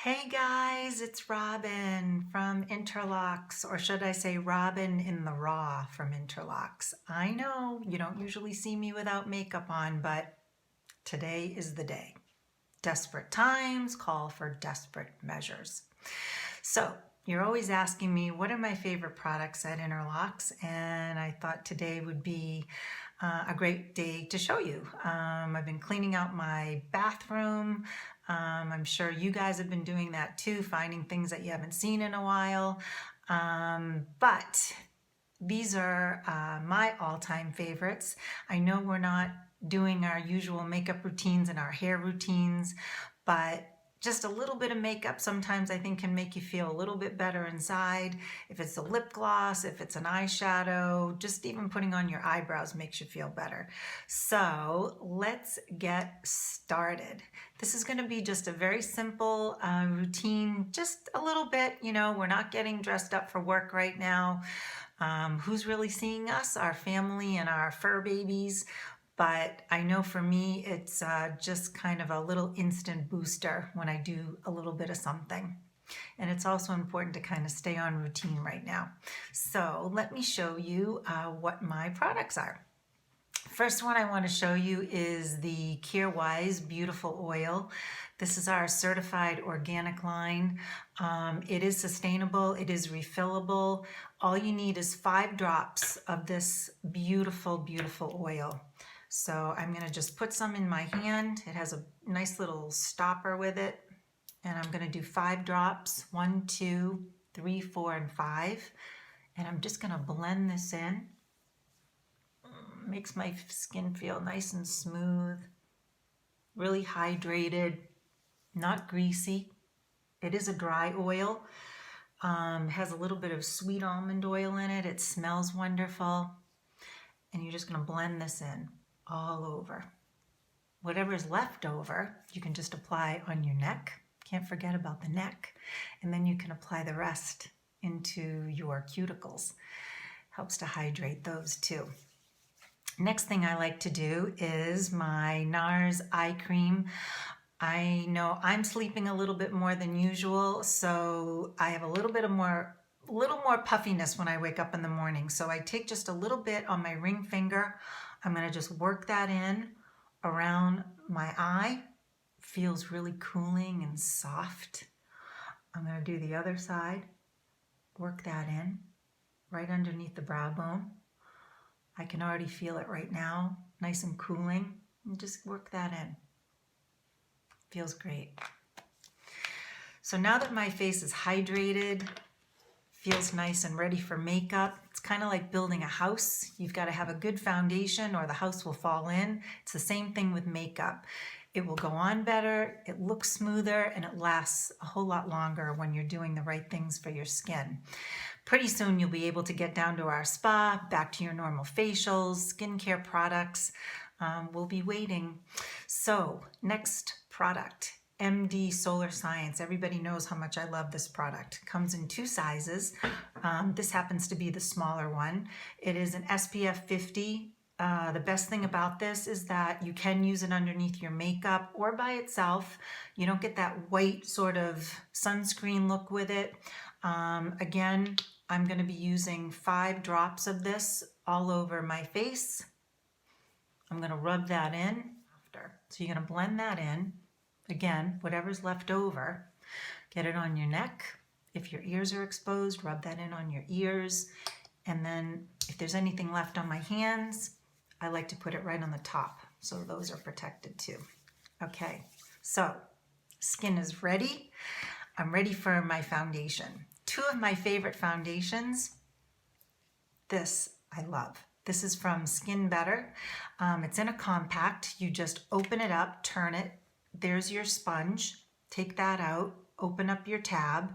Hey guys, it's Robin from INTERLOCKS, or should I say Robin in the Raw from INTERLOCKS. I know you don't usually see me without makeup on, but today is the day. Desperate times call for desperate measures. So you're always asking me what are my favorite products at INTERLOCKS, and I thought today would be a great day to show you. I've been cleaning out my bathroom. I'm sure you guys have been doing that too, finding things that you haven't seen in a while. But these are my all-time favorites. I know we're not doing our usual makeup routines and our hair routines, but just a little bit of makeup sometimes I think can make you feel a little bit better inside. If it's a lip gloss, if it's an eyeshadow, just even putting on your eyebrows makes you feel better. So let's get started. This is going to be just a very simple routine, just a little bit, we're not getting dressed up for work right now. Who's really seeing us? Our family and our fur babies. But I know for me, it's just kind of a little instant booster when I do a little bit of something. And it's also important to kind of stay on routine right now. So let me show you what my products are. First one I want to show you is the Wise Beautiful Oil. This is our certified organic line. It is sustainable, it is refillable. All you need is 5 drops of this beautiful, beautiful oil. So I'm going to just put some in my hand. It has a nice little stopper with it. And I'm going to do 5 drops, 1, 2, 3, 4, and 5. And I'm just going to blend this in. Makes my skin feel nice and smooth, really hydrated, not greasy. It is a dry oil. Has a little bit of sweet almond oil in it. It smells wonderful. And you're just going to blend this in all over. Whatever is left over, you can just apply on your neck. Can't forget about the neck. And then you can apply the rest into your cuticles. Helps to hydrate those too. Next thing I like to do is my NARS eye cream. I know I'm sleeping a little bit more than usual, so I have a little more puffiness when I wake up in the morning. So I take just a little bit on my ring finger. I'm going to just work that in around my eye. Feels really cooling and soft. I'm going to do the other side. Work that in right underneath the brow bone. I can already feel it right now, nice and cooling. And just work that in. Feels great. So now that my face is hydrated, feels nice and ready for makeup, it's kind of like building a house. You've got to have a good foundation or the house will fall in. It's the same thing with makeup. It will go on better, it looks smoother, and it lasts a whole lot longer when you're doing the right things for your skin. Pretty soon you'll be able to get down to our spa, back to your normal facials, skincare products. We'll be waiting. So next product, MD Solar Science. Everybody knows how much I love this product. Comes in 2 sizes. This happens to be the smaller one. It is an SPF 50. The best thing about this is that you can use it underneath your makeup or by itself. You don't get that white sort of sunscreen look with it. Again, I'm going to be using 5 drops of this all over my face. I'm going to rub that in after. So you're going to blend that in. Again, whatever's left over, get it on your neck. If your ears are exposed, rub that in on your ears. And then if there's anything left on my hands, I like to put it right on the top, so those are protected too. Okay, so skin is ready. I'm ready for my foundation. 2 of my favorite foundations, this I love. This is from Skin Better. It's in a compact. You just open it up, turn it. There's your sponge. Take that out, open up your tab.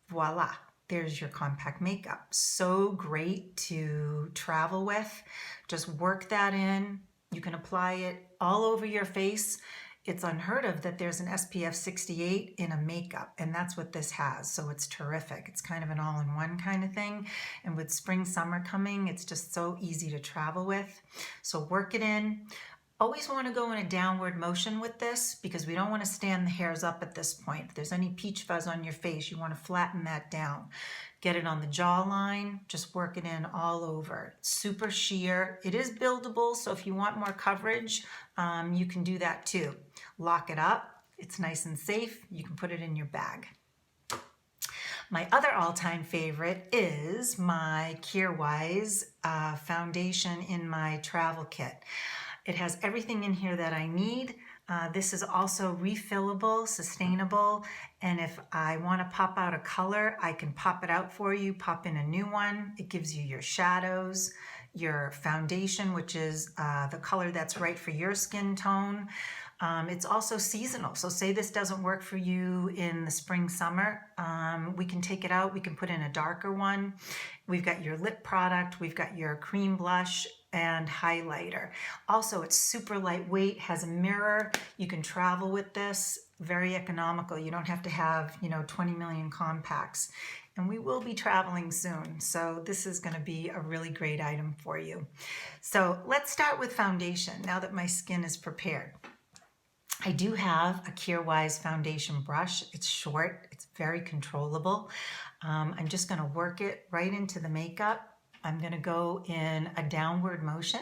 Voila. There's your compact makeup. So great to travel with. Just work that in. You can apply it all over your face. It's unheard of that there's an SPF 68 in a makeup, and that's what this has. So it's terrific. It's kind of an all-in-one kind of thing. And with spring, summer coming, it's just so easy to travel with. So work it in. Always want to go in a downward motion with this because we don't want to stand the hairs up at this point. If there's any peach fuzz on your face, you want to flatten that down. Get it on the jawline, just work it in all over. It's super sheer. It is buildable, so if you want more coverage, you can do that too. Lock it up. It's nice and safe. You can put it in your bag. My other all-time favorite is my Kierwise foundation in my travel kit. It has everything in here that I need. This is also refillable, sustainable, and if I want to pop out a color, I can pop it out for you, pop in a new one. It gives you your shadows, your foundation, which is the color that's right for your skin tone. It's also seasonal, so say this doesn't work for you in the spring, summer, we can take it out, we can put in a darker one. We've got your lip product, we've got your cream blush and highlighter. Also, it's super lightweight, has a mirror, you can travel with this, very economical. You don't have to have, 20 million compacts. And we will be traveling soon, so this is going to be a really great item for you. So let's start with foundation now that my skin is prepared. I do have a Kierwise foundation brush. It's short, it's very controllable. I'm just going to work it right into the makeup. I'm going to go in a downward motion,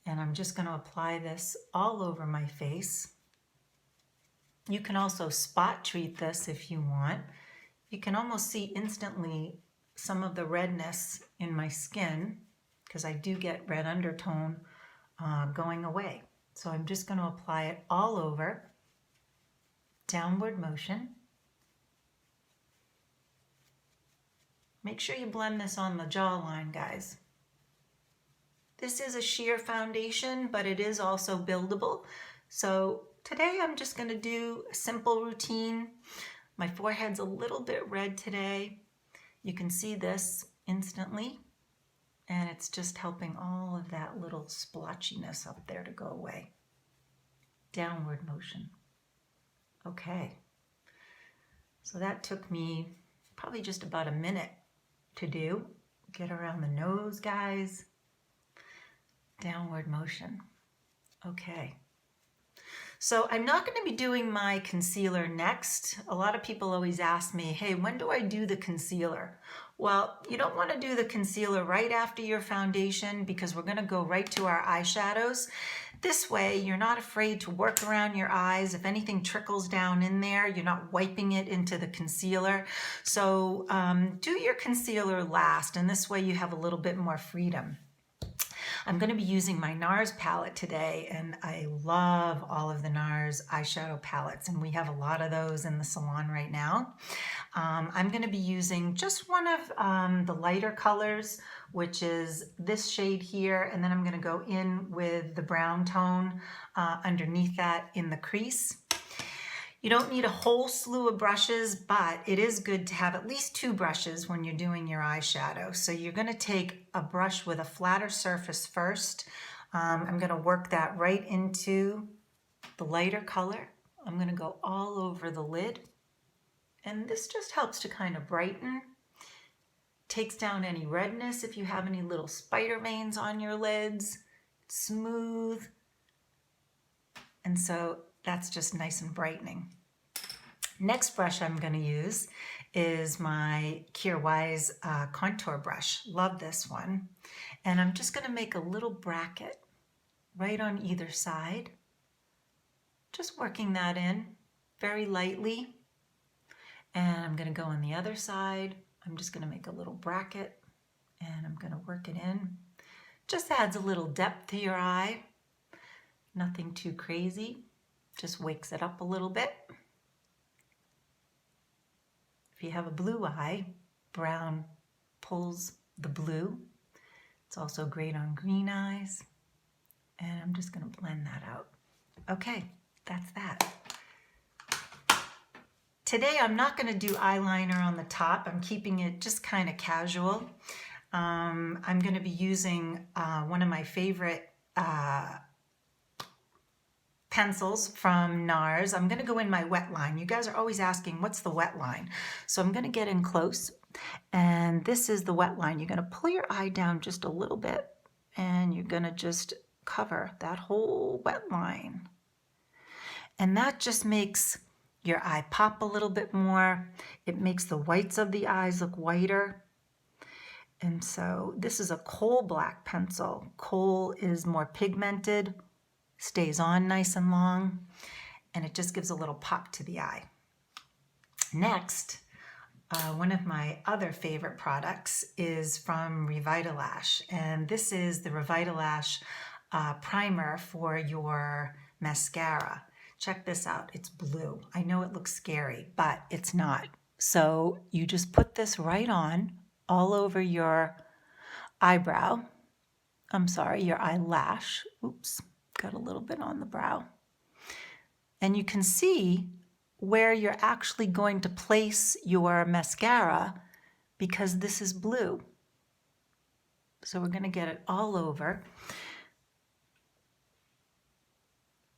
and I'm just going to apply this all over my face. You can also spot treat this if you want. You can almost see instantly some of the redness in my skin because I do get red undertone going away. So I'm just going to apply it all over, downward motion. Make sure you blend this on the jawline, guys. This is a sheer foundation, but it is also buildable. So today I'm just going to do a simple routine. My forehead's a little bit red today. You can see this instantly. And it's just helping all of that little splotchiness up there to go away. Downward motion. Okay. So that took me probably just about a minute to do. Get around the nose, guys. Downward motion. Okay. So I'm not going to be doing my concealer next. A lot of people always ask me, hey, when do I do the concealer? Well, you don't want to do the concealer right after your foundation because we're going to go right to our eyeshadows. This way, you're not afraid to work around your eyes. If anything trickles down in there, you're not wiping it into the concealer. So do your concealer last, and this way you have a little bit more freedom. I'm going to be using my NARS palette today, and I love all of the NARS eyeshadow palettes, and we have a lot of those in the salon right now. I'm going to be using just one of the lighter colors, which is this shade here, and then I'm going to go in with the brown tone underneath that in the crease. You don't need a whole slew of brushes, but it is good to have at least 2 brushes when you're doing your eyeshadow. So you're going to take a brush with a flatter surface first. I'm going to work that right into the lighter color. I'm going to go all over the lid. And this just helps to kind of brighten. Takes down any redness if you have any little spider veins on your lids. It's smooth. And so that's just nice and brightening. Next brush I'm going to use is my Kierwise contour brush. Love this one. And I'm just going to make a little bracket right on either side. Just working that in very lightly. And I'm going to go on the other side. I'm just going to make a little bracket and I'm going to work it in. Just adds a little depth to your eye. Nothing too crazy. Just wakes it up a little bit. If you have a blue eye, brown pulls the blue. It's also great on green eyes. And I'm just going to blend that out. Okay, that's that. Today I'm not going to do eyeliner on the top. I'm keeping it just kind of casual. I'm going to be using one of my favorite pencils from NARS. I'm going to go in my wet line. You guys are always asking, what's the wet line? So I'm going to get in close. And this is the wet line. You're going to pull your eye down just a little bit. And you're going to just cover that whole wet line. And that just makes your eye pop a little bit more. It makes the whites of the eyes look whiter. And so this is a coal black pencil. Coal is more pigmented, stays on nice and long, and it just gives a little pop to the eye. Next, one of my other favorite products is from Revitalash, and this is the Revitalash primer for your mascara. Check this out, it's blue. I know it looks scary, but it's not. So you just put this right on all over your eyebrow. I'm sorry, your eyelash. Oops, got a little bit on the brow. And you can see where you're actually going to place your mascara because this is blue. So we're going to get it all over.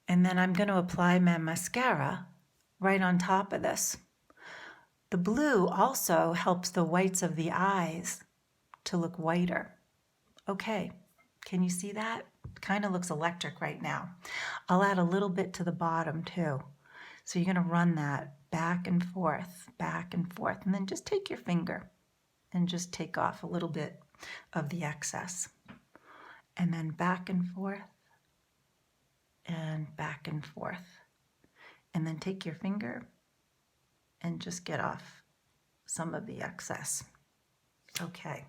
And then I'm going to apply my mascara right on top of this. The blue also helps the whites of the eyes to look whiter. Okay, can you see that? Kind of looks electric right now. I'll add a little bit to the bottom too. So you're going to run that back and forth, and then just take your finger and just take off a little bit of the excess. And then back and forth, and back and forth. And then take your finger and just get off some of the excess. Okay.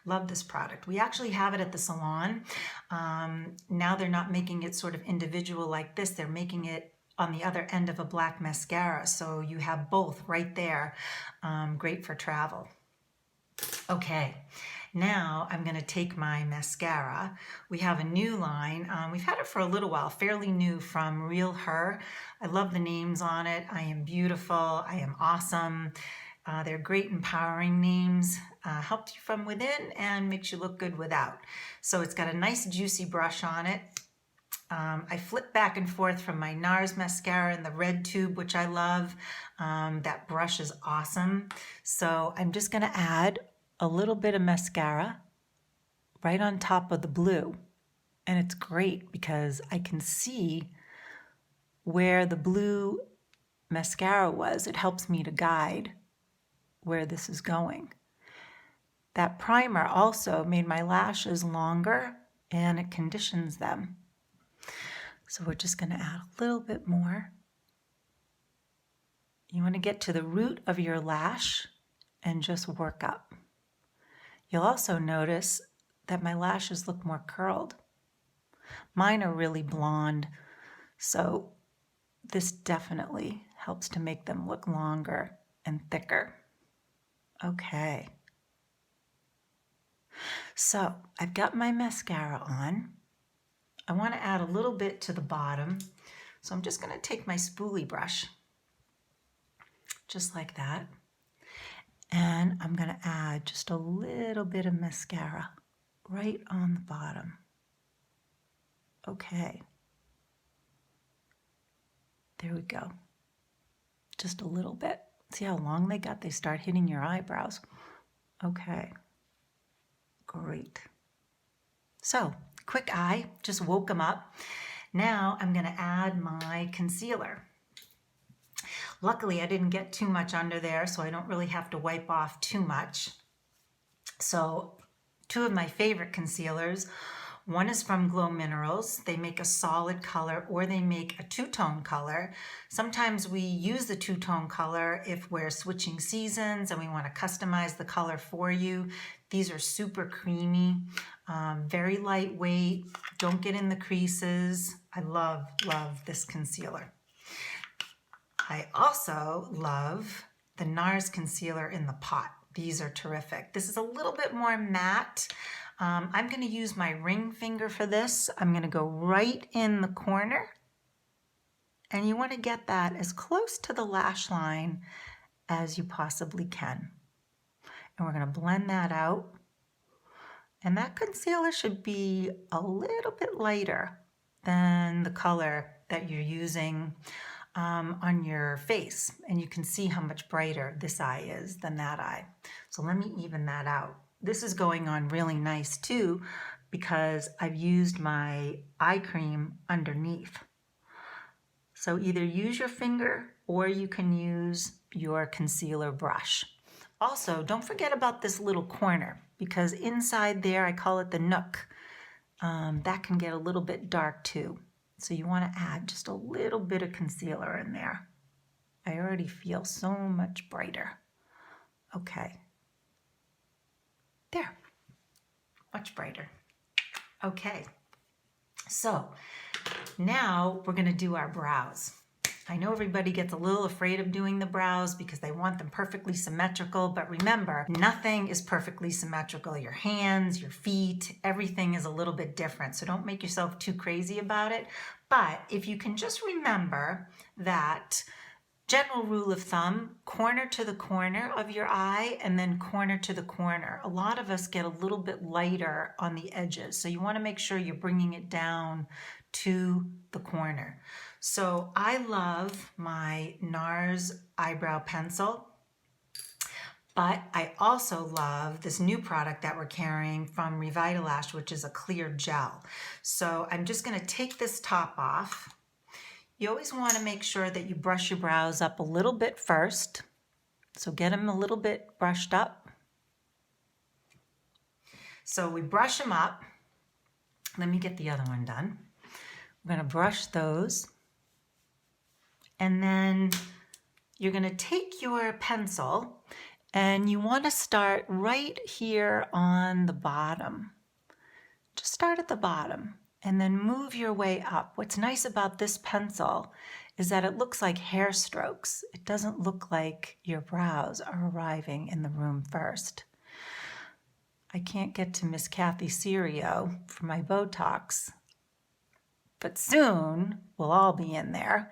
Love this product. We actually have it at the salon. Now they're not making it sort of individual like this. They're making it on the other end of a black mascara. So you have both right there. Great for travel. Okay, now I'm going to take my mascara. We have a new line. We've had it for a little while, fairly new, from Real Her. I love the names on it. I am beautiful. I am awesome. They're great, empowering names. Helps you from within and makes you look good without. So it's got a nice juicy brush on it. I flip back and forth from my NARS mascara in the red tube, which I love. That brush is awesome. So I'm just going to add a little bit of mascara right on top of the blue. And it's great because I can see where the blue mascara was. It helps me to guide where this is going. That primer also made my lashes longer and it conditions them. So we're just going to add a little bit more. You want to get to the root of your lash and just work up. You'll also notice that my lashes look more curled. Mine are really blonde, so this definitely helps to make them look longer and thicker. Okay. So I've got my mascara on. I want to add a little bit to the bottom. So I'm just going to take my spoolie brush, just like that. And I'm going to add just a little bit of mascara right on the bottom. Okay. There we go. Just a little bit. See how long they got? They start hitting your eyebrows. Okay. Great. So, quick eye, just woke them up. Now I'm going to add my concealer. Luckily, I didn't get too much under there, so I don't really have to wipe off too much. So, two of my favorite concealers. One is from Glow Minerals. They make a solid color or they make a two-tone color. Sometimes we use the two-tone color if we're switching seasons and we want to customize the color for you. These are super creamy, very lightweight, don't get in the creases. I love this concealer. I also love the NARS concealer in the pot. These are terrific. This is a little bit more matte. I'm going to use my ring finger for this. I'm going to go right in the corner. And you want to get that as close to the lash line as you possibly can. And we're going to blend that out. And that concealer should be a little bit lighter than the color that you're using on your face. And you can see how much brighter this eye is than that eye. So let me even that out. This is going on really nice too because I've used my eye cream underneath. So either use your finger or you can use your concealer brush. Also, don't forget about this little corner, because inside there, I call it the nook, that can get a little bit dark too. So you want to add just a little bit of concealer in there. I already feel so much brighter. Okay. There. Much brighter. Okay. So now we're going to do our brows. I know everybody gets a little afraid of doing the brows because they want them perfectly symmetrical, but remember, nothing is perfectly symmetrical. Your hands, your feet, everything is a little bit different. So don't make yourself too crazy about it. But if you can just remember that general rule of thumb, corner to the corner of your eye and then corner to the corner. A lot of us get a little bit lighter on the edges. So you want to make sure you're bringing it down to the corner. So I love my NARS eyebrow pencil, but I also love this new product that we're carrying from Revitalash, which is a clear gel. So I'm just going to take this top off. You always want to make sure that you brush your brows up a little bit first. So get them a little bit brushed up. So we brush them up. Let me get the other one done. We're going to brush those. And then you're going to take your pencil and you want to start right here on the bottom. Just start at the bottom and then move your way up. What's nice about this pencil is that it looks like hair strokes. It doesn't look like your brows are arriving in the room first. I can't get to Miss Kathy Serio for my Botox, but soon we'll all be in there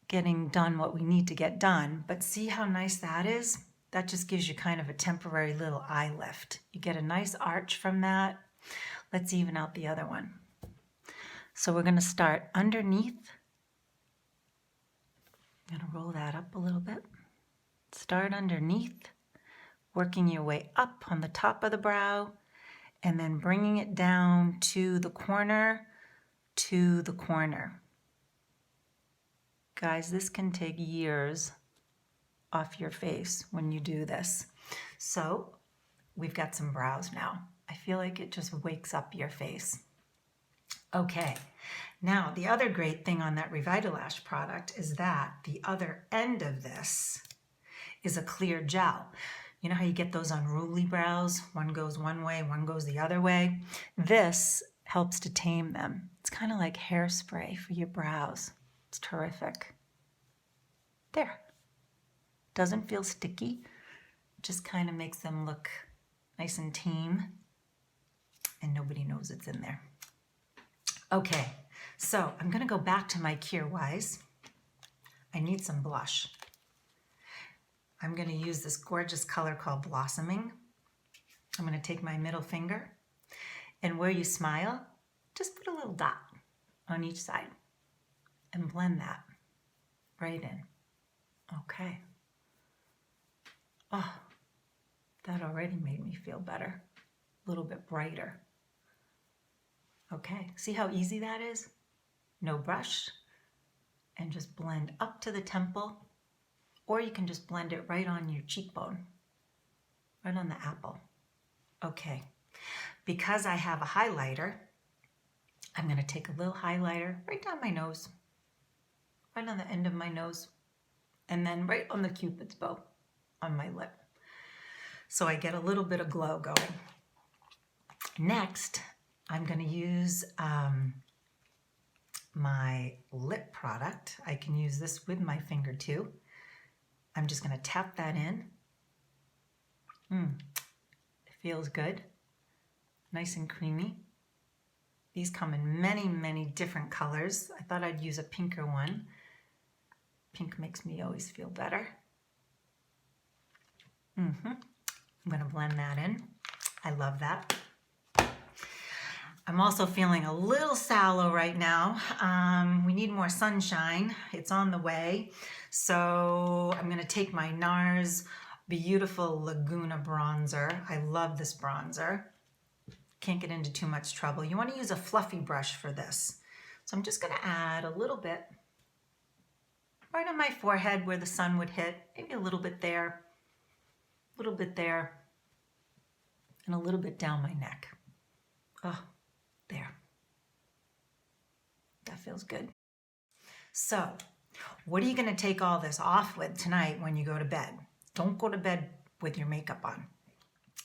getting done what we need to get done. But see how nice that is? That just gives you kind of a temporary little eye lift. You get a nice arch from that. Let's even out the other one. So we're going to start underneath. I'm going to roll that up a little bit. Start underneath, working your way up on the top of the brow, and then bringing it down to the corner, to the corner. Guys, this can take years off your face when you do this. So we've got some brows now. I feel like it just wakes up your face. Okay, now the other great thing on that Revitalash product is that the other end of this is a clear gel. You know how you get those unruly brows? One goes one way, one goes the other way. This helps to tame them. It's kind of like hairspray for your brows. It's terrific. There. Doesn't feel sticky. Just kind of makes them look nice and tame. And nobody knows it's in there. Okay, so I'm going to go back to my Cure Wise. I need some blush. I'm going to use this gorgeous color called Blossoming. I'm going to take my middle finger, and where you smile, just put a little dot on each side and blend that right in. Okay. Oh, that already made me feel better, a little bit brighter. Okay, see how easy that is? No brush, and just blend up to the temple, or you can just blend it right on your cheekbone, right on the apple. Okay, because I have a highlighter, I'm going to take a little highlighter right down my nose, right on the end of my nose, and then right on the Cupid's bow on my lip. So I get a little bit of glow going. Next, I'm going to use my lip product. I can use this with my finger too. I'm just going to tap that in. It feels good. Nice and creamy. These come in many, many different colors. I thought I'd use a pinker one. Pink makes me always feel better. I'm going to blend that in. I love that. I'm also feeling a little sallow right now. We need more sunshine. It's on the way. So I'm going to take my NARS Beautiful Laguna bronzer. I love this bronzer. can't get into too much trouble. You want to use a fluffy brush for this. So I'm just going to add a little bit right on my forehead where the sun would hit, maybe a little bit there, and a little bit down my neck. Oh, there. That feels good. So, what are you going to take all this off with tonight when you go to bed? Don't go to bed with your makeup on.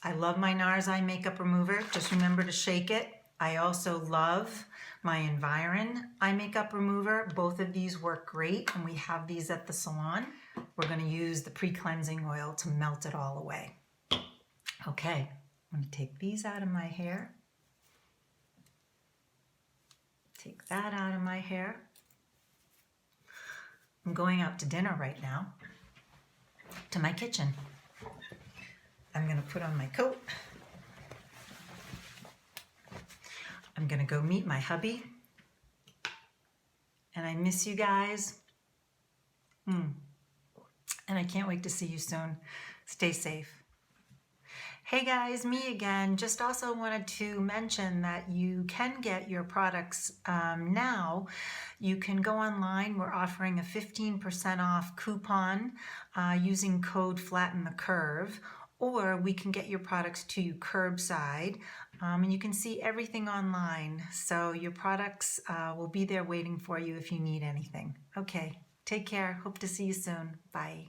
I love my NARS eye makeup remover. Just remember to shake it. I also love my Environ eye makeup remover. Both of these work great, and we have these at the salon. We're going to use the pre-cleansing oil to melt it all away. Okay, I'm going to take these out of my hair. Take that out of my hair. I'm going out to dinner right now, to my kitchen. I'm going to put on my coat. I'm going to go meet my hubby. And I miss you guys. And I can't wait to see you soon. Stay safe. Hey guys, me again. Just also wanted to mention that you can get your products now. You can go online. We're offering a 15% off coupon using code Flatten the Curve, or we can get your products to you curbside. And you can see everything online. So your products will be there waiting for you if you need anything. Okay, take care. Hope to see you soon. Bye.